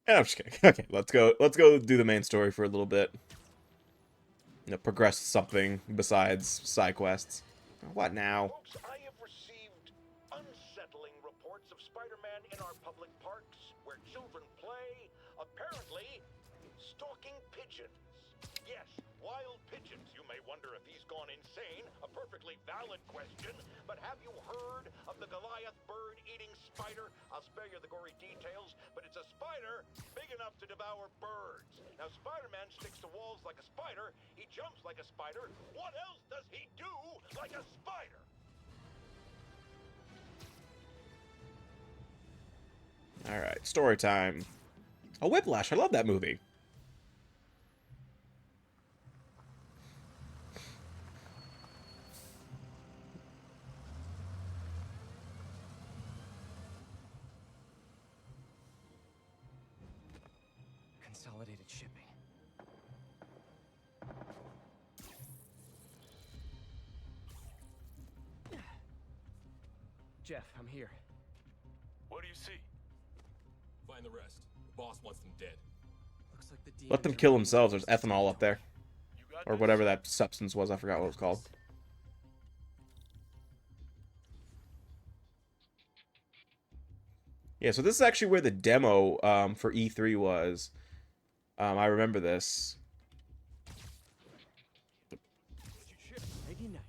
I'm just kidding. Okay, let's go. Let's go do the main story for a little bit. Progress something besides side quests. What now? Folks, I have received unsettling reports of Spider-Man in our public parks, where children play, apparently stalking pigeons. Yes, wild pigeons. You may wonder if he's gone insane, a perfectly valid question, but have you heard of the Goliath bird-eating spider? I'll spare you the gory details, but it's a spider big enough to devour birds. Now, Spider-Man sticks to walls like a spider, he jumps like a spider. What else does he do like a spider? Alright, story time. Oh, Whiplash. I love that movie. Consolidated shipping. Jeff, I'm here. What do you see? Find the rest. The boss wants them dead. Looks like the Let them demons are kill running themselves. There's the ethanol up there. You got Or this? whatever that substance was. I forgot what it was called. Yeah, so this is actually where the demo for E3 was. I remember this. Maybe night.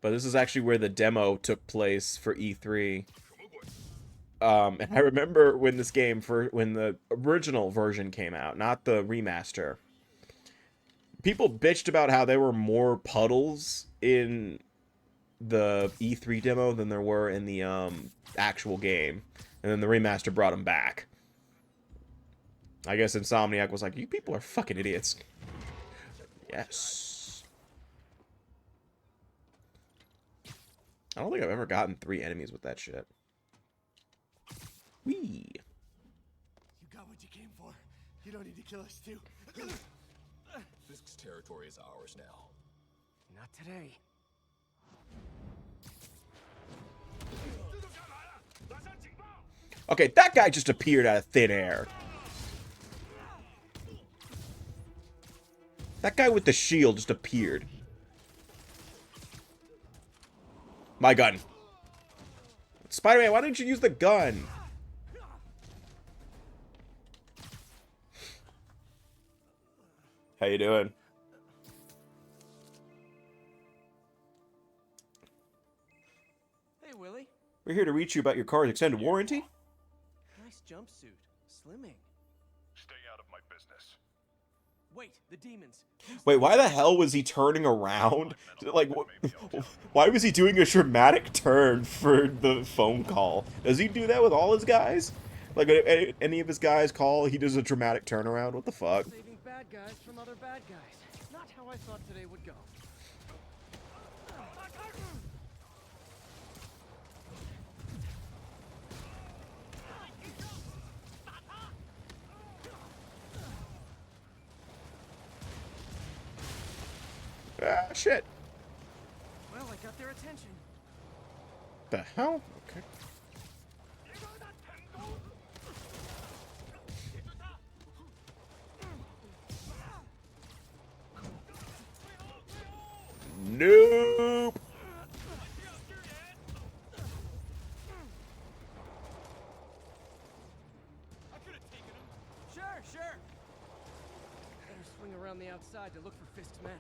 But this is actually where the demo took place for E3. And I remember when this game, when the original version came out, not the remaster, people bitched about how there were more puddles in the E3 demo than there were in the actual game. And then the remaster brought them back. I guess Insomniac was like, you people are fucking idiots. Yes. I don't think I've ever gotten 3 enemies with that shit. Whee. You got what you came for. You don't need to kill us too. Fisk's territory is ours now. Not today. Okay, that guy just appeared out of thin air. That guy with the shield just appeared. My gun. Spider-Man, why didn't you use the gun? How you doing? Hey, Willie. We're here to reach you about your car's extended warranty. Nice jumpsuit. Slimming. Stay out of my business. Wait, the demons. Wait, why the hell was he turning around? Like, why was he doing a dramatic turn for the phone call? Does he do that with all his guys? Like, if any of his guys call, he does a dramatic turnaround? What the fuck? Saving bad guys from other bad guys. Not how I thought today would go. Ah, shit. Well, I got their attention. The hell? Okay. Nope. Sure, sure. Better swing around the outside to look for Fisk's men.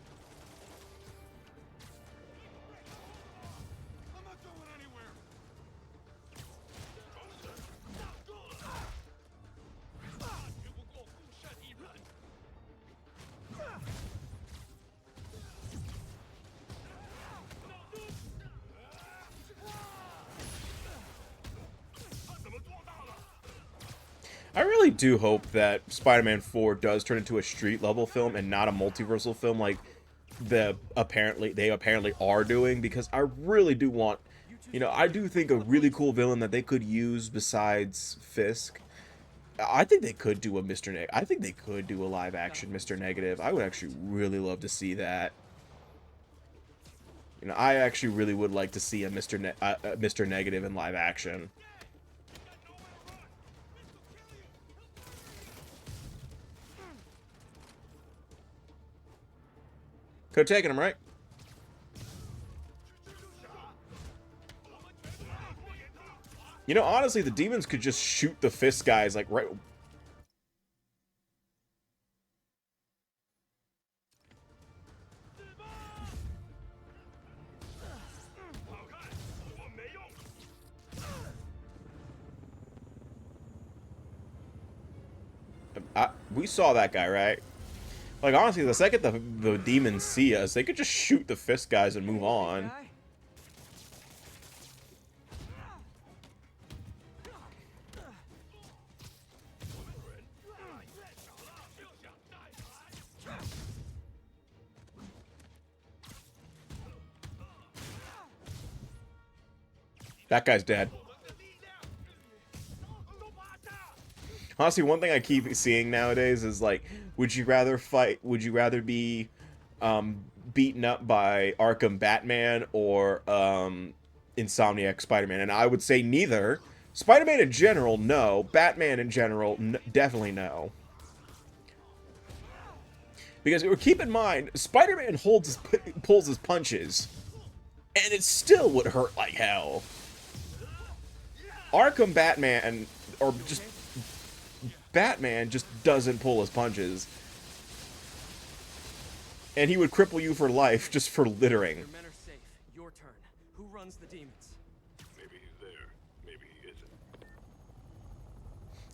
I'm not going anywhere. I really do hope that Spider-Man 4 does turn into a street level film and not a multiversal film like they apparently are doing, because I really do want, I do think a really cool villain that they could use besides Fisk. I think they could do a Mr. I think they could do a live action Mr. Negative. I would actually really love to see that. I actually really would like to see a Mr. Negative in live action. Could have taken him, right? You know, honestly, the demons could just shoot the fist guys, like, right... we saw that guy, right? Like, honestly, the second the demons see us, they could just shoot the fist guys and move on. That guy's dead. Honestly, one thing I keep seeing nowadays is, like, would you rather be beaten up by Arkham Batman or Insomniac Spider-Man? And I would say neither. Spider-Man in general, no. Batman in general, definitely no. Because keep in mind, Spider-Man pulls his punches, and it still would hurt like hell. Arkham Batman, or just Batman, just doesn't pull his punches. And he would cripple you for life just for littering. Your men are safe. Your turn. Who runs the demons? Maybe he's there. Maybe he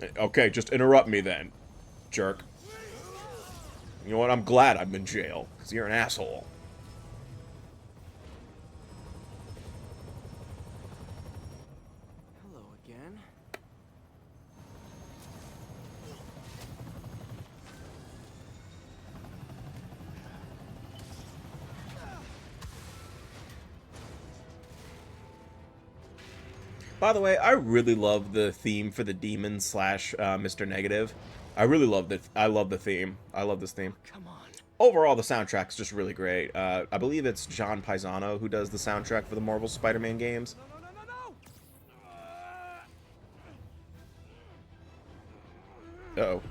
isn't. Okay, just interrupt me then, jerk. You know what? I'm glad I'm in jail, because you're an asshole. Hello again. By the way, I really love the theme for the demon slash Mr. Negative. I really love it. I love the theme. I love this theme. Come on. Overall, the soundtrack's just really great. I believe it's John Paisano who does the soundtrack for the Marvel Spider-Man games. No. Uh-oh.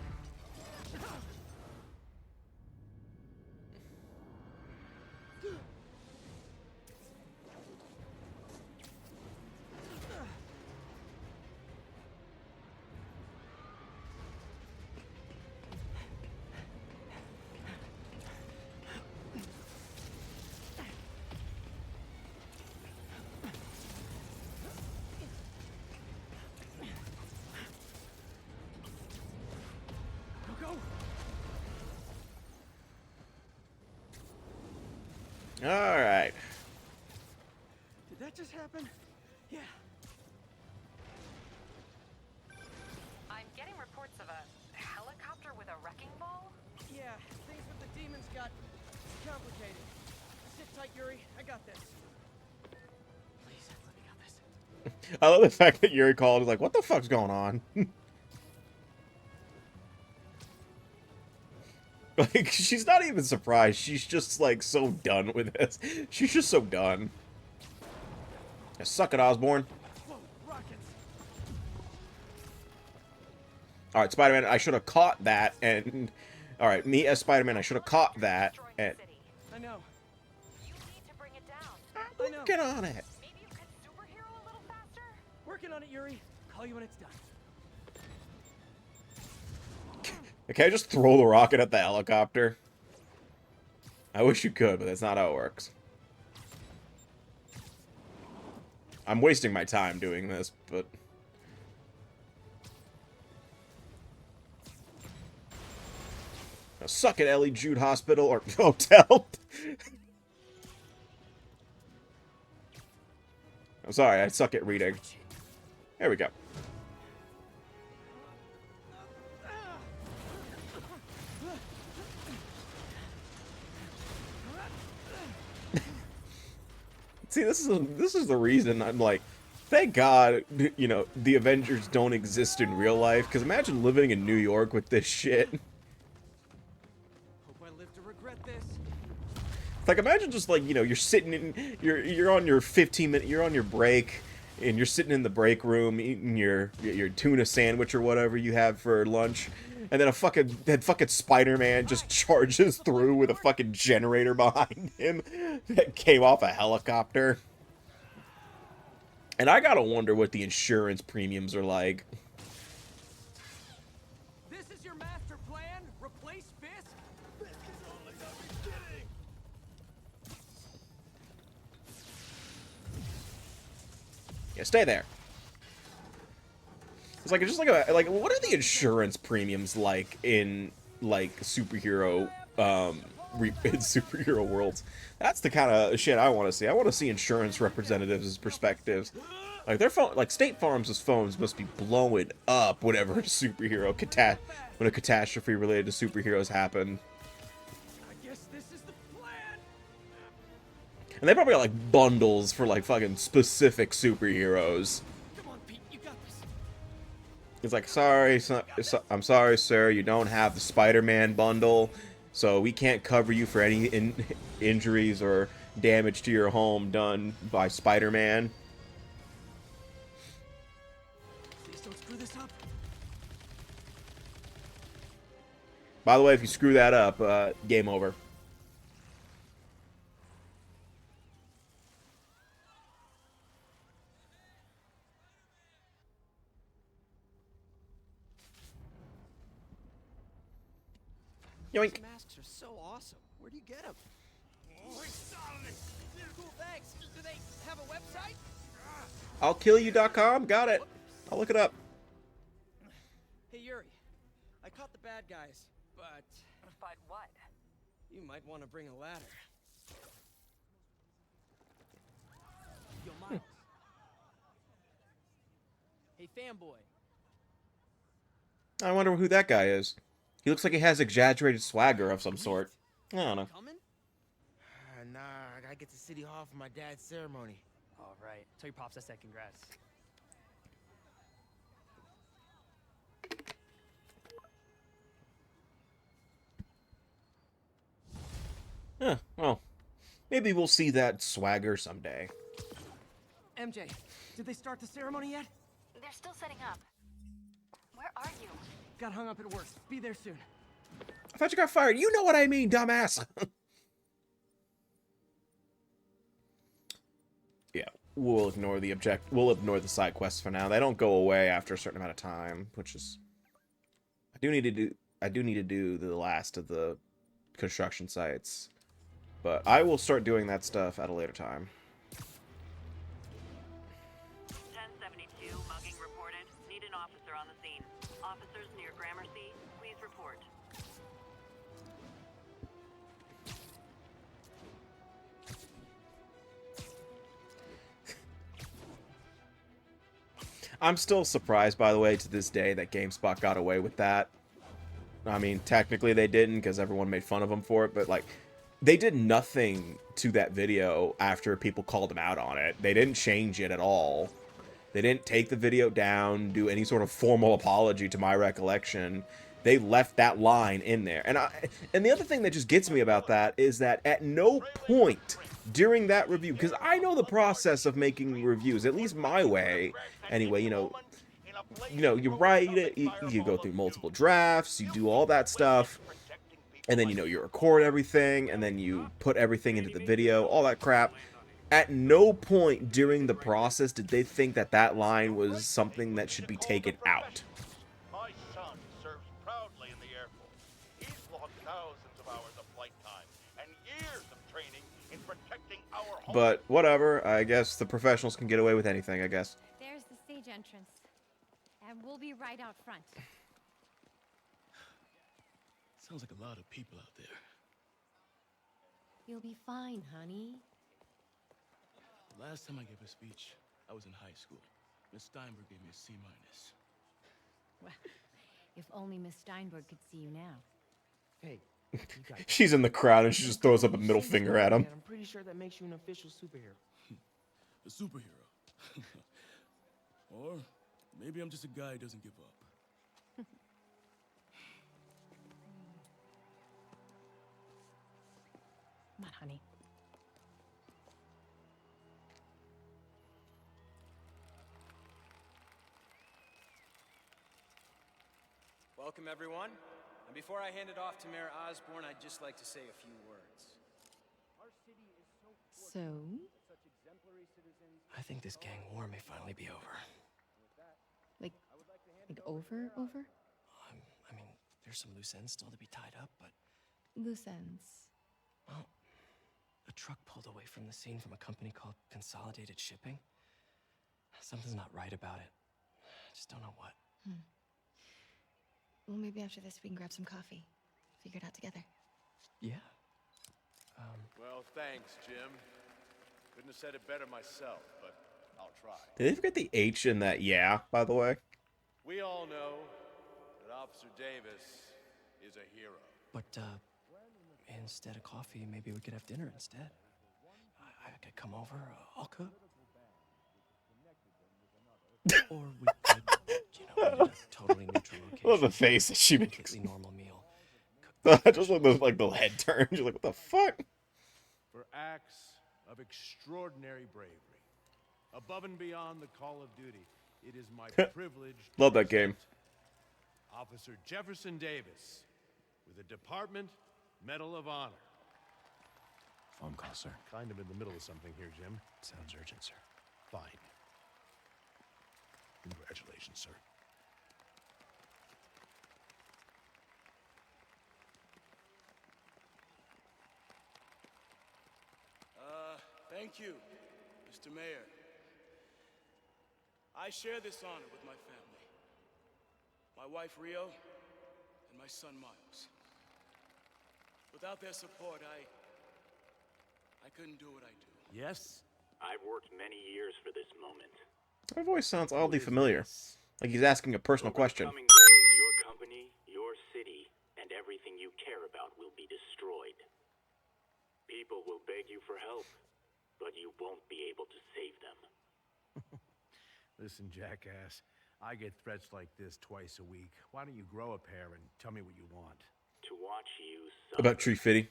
All right. Did that just happen? Yeah. I'm getting reports of a helicopter with a wrecking ball. Yeah, things with the demons got complicated. Sit tight, Yuri. I got this. Please, let me got this. I love the fact that Yuri called is like, what the fuck's going on? Like, she's not even surprised. She's just, like, so done with this. She's just so done. Yeah, suck it, Osborn. Whoa, rockets. Alright, Spider-Man, I should have caught that, and... Alright, me as Spider-Man, I should have caught that, and... I know. You need to bring it down. I know. Get on it! Maybe you could superhero a little faster? Working on it, Yuri. Call you when it's done. Can I just throw the rocket at the helicopter? I wish you could, but that's not how it works. I'm wasting my time doing this, but... Now suck it, Ellie Jude Hospital, or Hotel! I'm sorry, I suck at reading. There we go. See, this is the reason I'm like, thank God, you know, the Avengers don't exist in real life. Because imagine living in New York with this shit. Hope I live to regret this. Like, imagine just like, you know, you're sitting in, you're on your 15-minute, you're on your break, and you're sitting in the break room eating your tuna sandwich or whatever you have for lunch, And then fucking Spider-Man just charges through with a fucking generator behind him that came off a helicopter. And I gotta wonder what the insurance premiums are like. This is your master plan? Replace Fisk? This is only the beginning. Yeah, stay there. It's like what are the insurance premiums like in like superhero in superhero worlds? That's the kind of shit I want to see. I want to see insurance representatives' perspectives. Like their phone, like State Farm's phones must be blowing up whenever when a catastrophe related to superheroes happen. I guess this is the plan. And they probably got like bundles for like fucking specific superheroes. Come on, Pete, you got this. It's like, sorry, I'm sorry, sir, you don't have the Spider-Man bundle, so we can't cover you for any injuries or damage to your home done by Spider-Man. Please don't screw this up. By the way, if you screw that up, game over. Yoink. These masks are so awesome. Where do you get them? Cool, thanks. Do they have a website? I'llkillyou.com, got it. I'll look it up. Hey, Yuri. I caught the bad guys, but But what? you might want to bring a ladder. Yo, Miles. Hey, fanboy. I wonder who that guy is. He looks like he has exaggerated swagger of some sort. I don't know. Coming? Nah, I gotta get to City Hall for my dad's ceremony. All right. Tell your pops I said congrats. Huh, well, maybe we'll see that swagger someday. MJ, did they start the ceremony yet? They're still setting up. Where are you? Got hung up at work. Be there soon. I thought you got fired. You know what I mean, dumbass. Yeah, we'll ignore the side quests for now. They don't go away after a certain amount of time, which is I do need to do the last of the construction sites. But I will start doing that stuff at a later time. 1072, mugging reported. Need an officer on the scene. Officers near Gramercy, please report. I'm still surprised, by the way, to this day that GameSpot got away with that. I mean, technically they didn't because everyone made fun of them for it, but like, they did nothing to that video after people called them out on it. They didn't change it at all. They didn't take the video down, do any sort of formal apology to my recollection. They left that line in there. And the other thing that just gets me about that is that at no point during that review, because I know the process of making reviews, at least my way, anyway, you write it, you go through multiple drafts, you do all that stuff, and then, you record everything, and then you put everything into the video, all that crap. At no point during the process did they think that that line was something that should be taken out. My son serves proudly in the Air Force. He's logged thousands of hours of flight time and years of training in protecting our home. But whatever, I guess the professionals can get away with anything, I guess. There's the stage entrance. And we'll be right out front. Sounds like a lot of people out there. You'll be fine, honey. Last time I gave a speech, I was in high school. Miss Steinberg gave me a C-. Well, if only Miss Steinberg could see you now. Hey, you got this. She's in the crowd and she just throws up a middle finger at him. I'm pretty sure that makes you an official superhero. A superhero. Or maybe I'm just a guy who doesn't give up. Come on, honey. Welcome, everyone. And before I hand it off to Mayor Osborne, I'd just like to say a few words. So? I think this gang war may finally be over. Like over? I mean, there's some loose ends still to be tied up, but... Loose ends. Well, a truck pulled away from the scene from a company called Consolidated Shipping. Something's not right about it. I just don't know what. Well, maybe after this we can grab some coffee. Figure it out together. Yeah. Well, thanks, Jim. Couldn't have said it better myself, but I'll try. Did they forget the H in that yeah, by the way? We all know that Officer Davis is a hero. But, instead of coffee, maybe we could have dinner instead. I could come over, I'll cook. Or we could, eat at a totally neutral location. Love the face that she makes. Completely normal meal. I just love the, like, the head turn. You're like, what the fuck? For acts of extraordinary bravery, above and beyond the call of duty, it is my privilege to Love that game. present Officer Jefferson Davis with a Department Medal of Honor. Phone call, sir. Kind of in the middle of something here, Jim. Sounds urgent, sir. Fine. Congratulations, sir. Thank you, Mr. Mayor. I share this honor with my family. My wife, Rio, and my son, Miles. Without their support, I couldn't do what I do. Yes? I've worked many years for this moment. Her voice sounds oddly familiar. Like he's asking a personal question. Over the coming days, your company, your city, and everything you care about will be destroyed. People will beg you for help, but you won't be able to save them. Listen, jackass, I get threats like this twice a week. Why don't you grow a pair and tell me what you want? To watch you suffer. About Tree Fitty.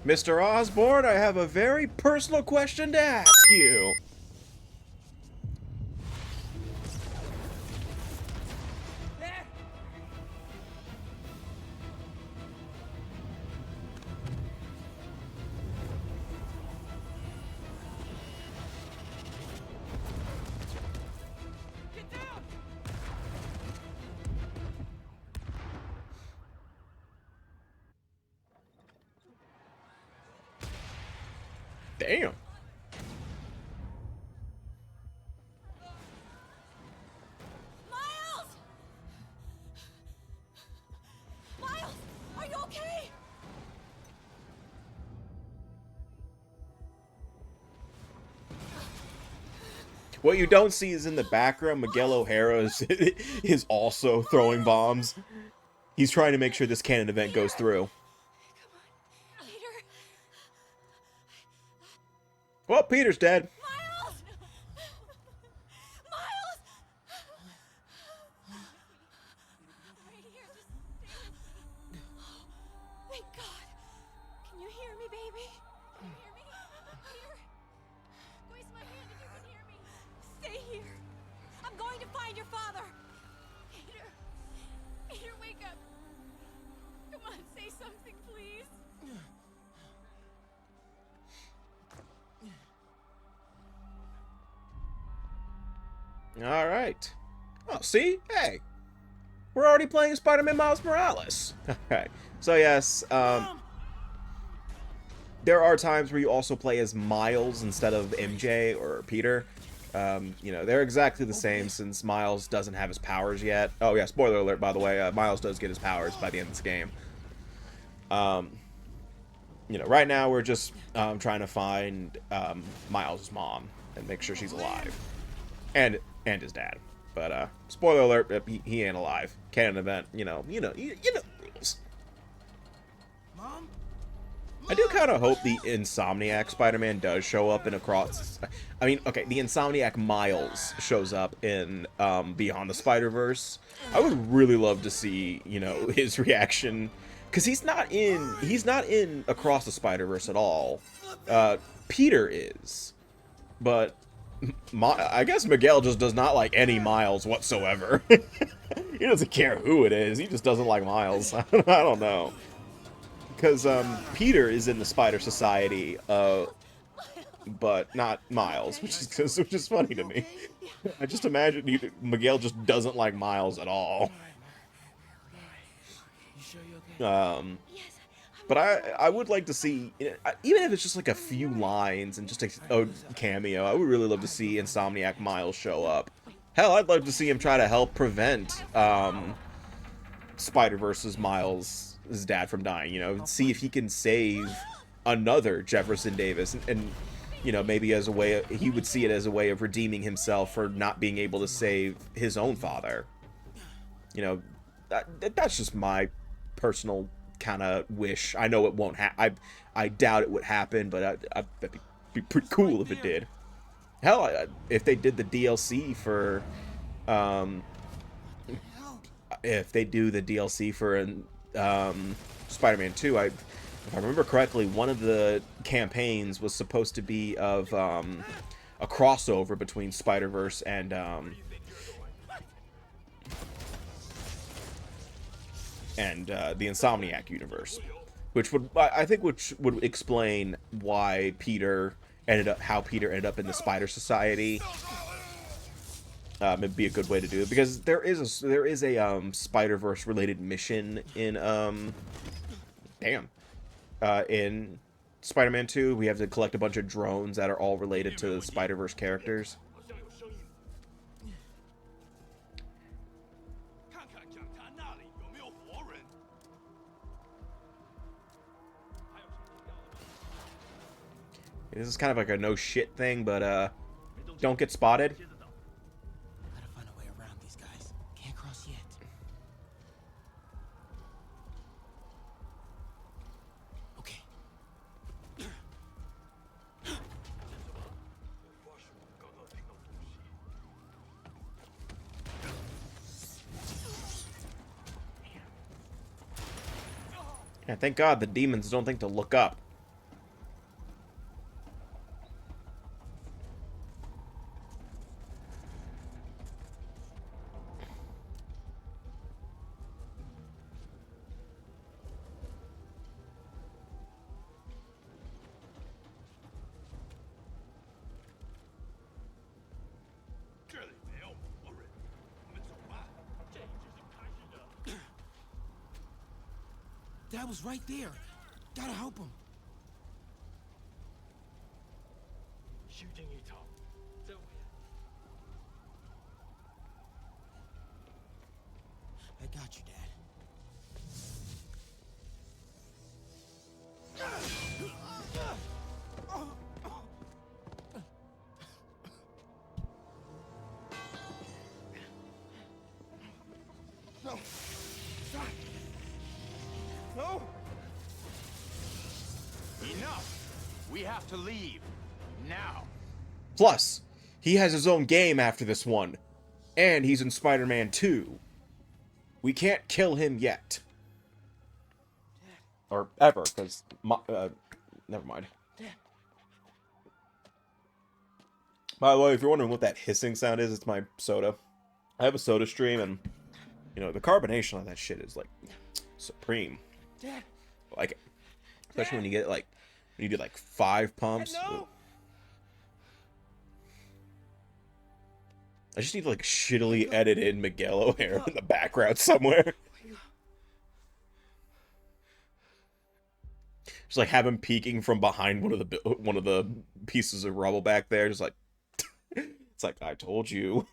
Mr. Osborne, I have a very personal question to ask you. Get down! Damn. Miles! Miles, are you okay? What you don't see is in the background, Miguel O'Hara is also throwing bombs. He's trying to make sure this Canon event goes through. Peter. Well, Peter's dead. Miles! Miles! Right here, just stay with me. Thank God. Can you hear me, baby? Can you hear me? Peter? Squeeze my hand if you can hear me. Stay here. I'm going to find your father. Peter. Peter, wake up. Come on, say something, please. All right. Oh, see? Hey. We're already playing Spider-Man Miles Morales. Okay. So, yes, there are times where you also play as Miles instead of MJ or Peter. You know, they're exactly the same since Miles doesn't have his powers yet. Oh, yeah, spoiler alert, by the way. Miles does get his powers by the end of this game. You know, right now we're just trying to find Miles' mom and make sure she's alive. And his dad. But, spoiler alert, he ain't alive. Canon event, you know the rules. Mom? I do kind of hope the Insomniac Spider-Man does show up in Across. I mean, okay, the Insomniac Miles shows up in Beyond the Spider-Verse. I would really love to see, you know, his reaction, because he's not in Across the Spider-Verse at all. Peter is, but I guess Miguel just does not like any Miles whatsoever. He doesn't care who it is. He just doesn't like Miles. I don't know. Because Peter is in the Spider Society, but not Miles, which is funny to me. I just imagine Miguel just doesn't like Miles at all. But I would like to see, even if it's just like a few lines and just a cameo, I would really love to see Insomniac Miles show up. Hell, I'd love to see him try to help prevent Spider-Verse's Miles' dad from dying, you know, see if he can save another Jefferson Davis, and you know, maybe as a way he would see it as a way of redeeming himself for not being able to save his own father. You know, that's just my personal kind of wish. I know it won't happen. I doubt it would happen, but that'd be pretty cool if it did. Hell, if they did the DLC for if they do the DLC for Spider-Man 2, if I remember correctly, one of the campaigns was supposed to be of a crossover between Spider-Verse and the Insomniac universe, which would, I think, which would explain why how Peter ended up in the Spider Society. It'd be a good way to do it, because there is a Spider-Verse related mission in in Spider-Man 2. We have to collect a bunch of drones that are all related to the Spider-Verse characters. This is kind of like a no shit thing, but don't get spotted. Gotta find a way around these guys. Can't cross yet. Okay. Yeah, thank God the demons don't think to look up. Dad was right there. Gotta help him. I got you, Dad. No. Stop. No. Enough. We have to leave. Now. Plus, he has his own game after this one, and he's in Spider-Man 2. We can't kill him yet. Or ever, because... never mind. By the way, if you're wondering what that hissing sound is, it's my soda. I have a soda stream, and, you know, the carbonation on that shit is, like, supreme. Dad. Like it. Especially when you get, like, 5 pumps. No. I just need to, like, shittily edit in Miguel O'Hara in the background somewhere. Just like have him peeking from behind one of the pieces of rubble back there, just like it's like, I told you.